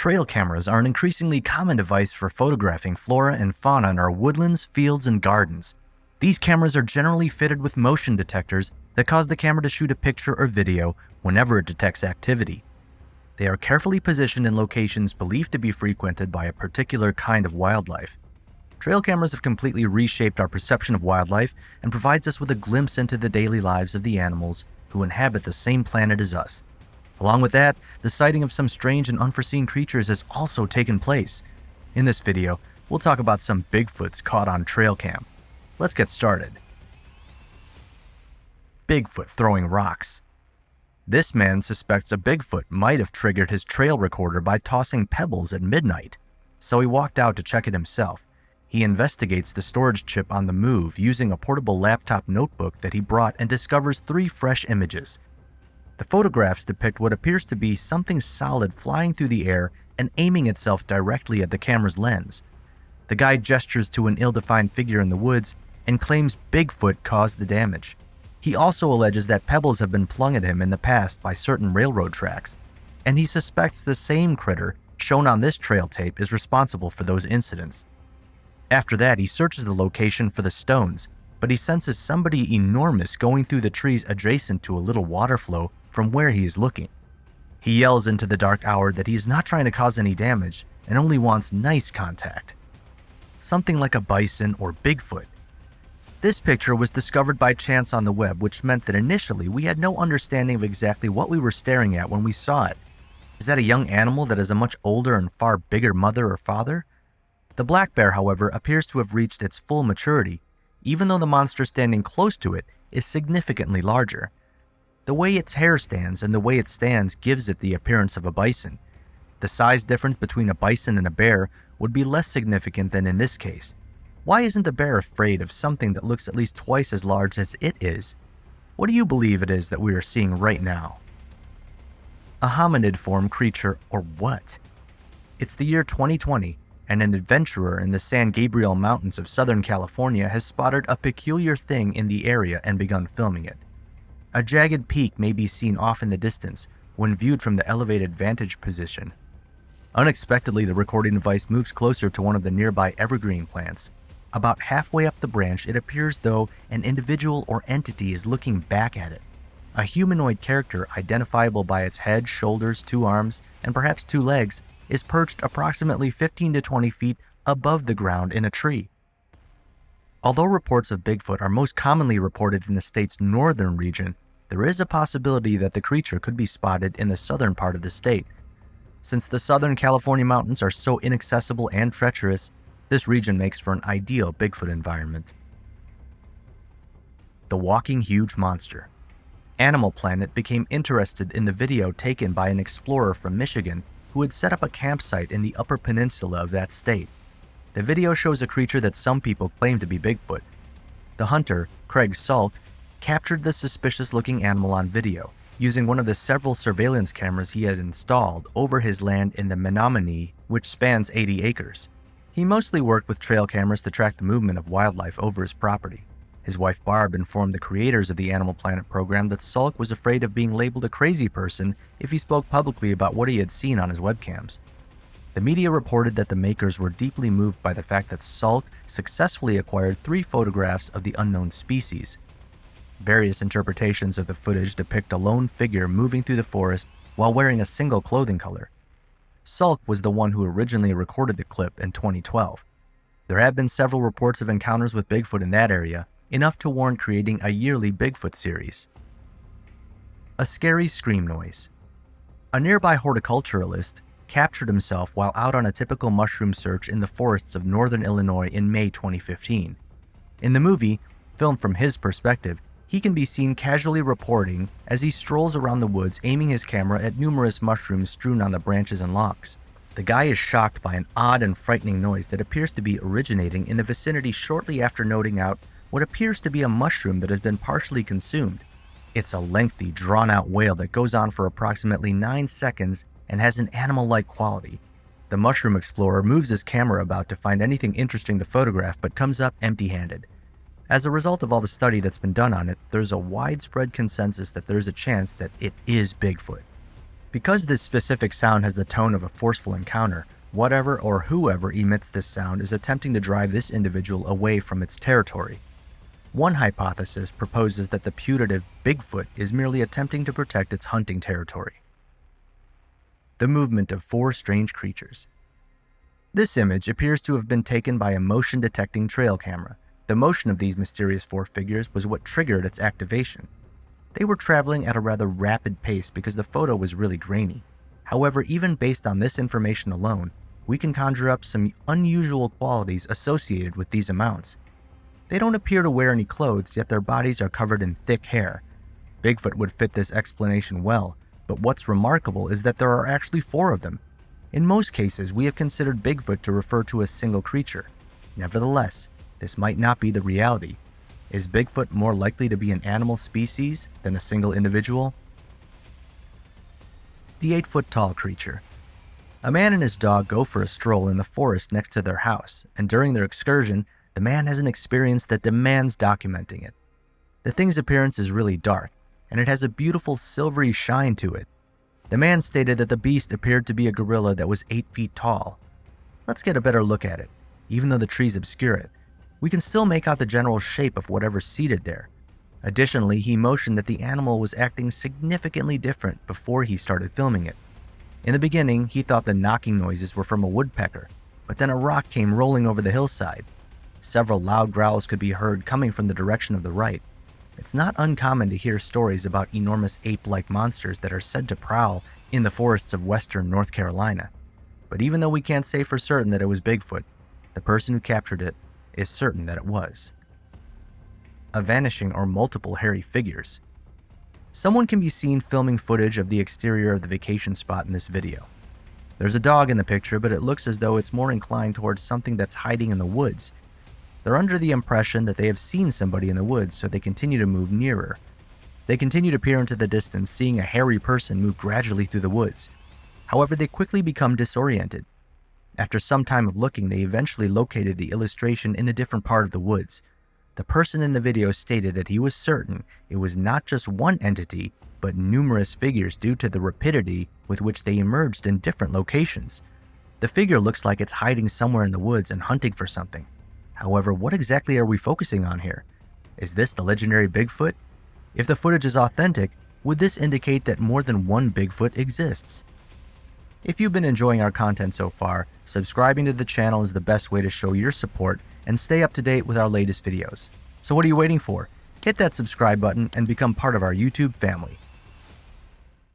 Trail cameras are an increasingly common device for photographing flora and fauna in our woodlands, fields, and gardens. These cameras are generally fitted with motion detectors that cause the camera to shoot a picture or video whenever it detects activity. They are carefully positioned in locations believed to be frequented by a particular kind of wildlife. Trail cameras have completely reshaped our perception of wildlife and provides us with a glimpse into the daily lives of the animals who inhabit the same planet as us. Along with that, the sighting of some strange and unforeseen creatures has also taken place. In this video, we'll talk about some Bigfoots caught on trail cam. Let's get started. Bigfoot throwing rocks. This man suspects a Bigfoot might have triggered his trail recorder by tossing pebbles at midnight, so he walked out to check it himself. He investigates the storage chip on the move using a portable laptop notebook that he brought and discovers 3 fresh images. The photographs depict what appears to be something solid flying through the air and aiming itself directly at the camera's lens. The guy gestures to an ill-defined figure in the woods and claims Bigfoot caused the damage. He also alleges that pebbles have been flung at him in the past by certain railroad tracks, and he suspects the same critter shown on this trail tape is responsible for those incidents. After that, he searches the location for the stones, but he senses somebody enormous going through the trees adjacent to a little water flow from where he is looking. He yells into the dark hour that he is not trying to cause any damage and only wants nice contact. Something like a bison or Bigfoot. This picture was discovered by chance on the web, which meant that initially we had no understanding of exactly what we were staring at when we saw it. Is that a young animal that has a much older and far bigger mother or father? The black bear, however, appears to have reached its full maturity, even though the monster standing close to it is significantly larger. The way its hair stands and the way it stands gives it the appearance of a bison. The size difference between a bison and a bear would be less significant than in this case. Why isn't a bear afraid of something that looks at least twice as large as it is? What do you believe it is that we are seeing right now? A hominid form creature or what? It's the year 2020, and an adventurer in the San Gabriel Mountains of Southern California has spotted a peculiar thing in the area and begun filming it. A jagged peak may be seen off in the distance when viewed from the elevated vantage position. Unexpectedly, the recording device moves closer to one of the nearby evergreen plants. About halfway up the branch, it appears though an individual or entity is looking back at it. A humanoid character identifiable by its head, shoulders, 2 arms, and perhaps 2 legs is perched approximately 15 to 20 feet above the ground in a tree. Although reports of Bigfoot are most commonly reported in the state's northern region, there is a possibility that the creature could be spotted in the southern part of the state. Since the Southern California mountains are so inaccessible and treacherous, this region makes for an ideal Bigfoot environment. The walking huge monster. Animal Planet became interested in the video taken by an explorer from Michigan who had set up a campsite in the Upper Peninsula of that state. The video shows a creature that some people claim to be Bigfoot. The hunter, Craig Salk, captured the suspicious-looking animal on video, using one of the several surveillance cameras he had installed over his land in the Menominee, which spans 80 acres. He mostly worked with trail cameras to track the movement of wildlife over his property. His wife Barb informed the creators of the Animal Planet program that Salk was afraid of being labeled a crazy person if he spoke publicly about what he had seen on his webcams. The media reported that the makers were deeply moved by the fact that Salk successfully acquired 3 photographs of the unknown species. Various interpretations of the footage depict a lone figure moving through the forest while wearing a single clothing color. Salk was the one who originally recorded the clip in 2012. There have been several reports of encounters with Bigfoot in that area, enough to warrant creating a yearly Bigfoot series. A scary scream noise. A nearby horticulturalist captured himself while out on a typical mushroom search in the forests of northern Illinois in May 2015. In the movie, filmed from his perspective, he can be seen casually reporting as he strolls around the woods aiming his camera at numerous mushrooms strewn on the branches and logs. The guy is shocked by an odd and frightening noise that appears to be originating in the vicinity shortly after noting out what appears to be a mushroom that has been partially consumed. It's a lengthy, drawn-out wail that goes on for approximately 9 seconds and has an animal-like quality. The mushroom explorer moves his camera about to find anything interesting to photograph but comes up empty-handed. As a result of all the study that's been done on it, there's a widespread consensus that there's a chance that it is Bigfoot. Because this specific sound has the tone of a forceful encounter, whatever or whoever emits this sound is attempting to drive this individual away from its territory. One hypothesis proposes that the putative Bigfoot is merely attempting to protect its hunting territory. The movement of four strange creatures. This image appears to have been taken by a motion-detecting trail camera. The motion of these mysterious four figures was what triggered its activation. They were traveling at a rather rapid pace because the photo was really grainy. However, even based on this information alone, we can conjure up some unusual qualities associated with these amounts. They don't appear to wear any clothes, yet their bodies are covered in thick hair. Bigfoot would fit this explanation well, but what's remarkable is that there are actually four of them. In most cases, we have considered Bigfoot to refer to a single creature. Nevertheless, this might not be the reality. Is Bigfoot more likely to be an animal species than a single individual? The 8-foot-tall creature. A man and his dog go for a stroll in the forest next to their house, and during their excursion, the man has an experience that demands documenting it. The thing's appearance is really dark, and it has a beautiful silvery shine to it. The man stated that the beast appeared to be a gorilla that was 8 feet tall. Let's get a better look at it. Even though the trees obscure it, we can still make out the general shape of whatever's seated there. Additionally, he motioned that the animal was acting significantly different before he started filming it. In the beginning, he thought the knocking noises were from a woodpecker, but then a rock came rolling over the hillside. Several loud growls could be heard coming from the direction of the right. It's not uncommon to hear stories about enormous ape-like monsters that are said to prowl in the forests of western North Carolina. But even though we can't say for certain that it was Bigfoot, the person who captured it is certain that it was. A vanishing or multiple hairy figures. Someone can be seen filming footage of the exterior of the vacation spot in this video. There's a dog in the picture, but it looks as though it's more inclined towards something that's hiding in the woods. They're under the impression that they have seen somebody in the woods, so they continue to move nearer. They continue to peer into the distance, seeing a hairy person move gradually through the woods. However, they quickly become disoriented. After some time of looking, they eventually located the illustration in a different part of the woods. The person in the video stated that he was certain it was not just one entity, but numerous figures due to the rapidity with which they emerged in different locations. The figure looks like it's hiding somewhere in the woods and hunting for something. However, what exactly are we focusing on here? Is this the legendary Bigfoot? If the footage is authentic, would this indicate that more than one Bigfoot exists? If you've been enjoying our content so far, subscribing to the channel is the best way to show your support and stay up to date with our latest videos. So what are you waiting for? Hit that subscribe button and become part of our YouTube family.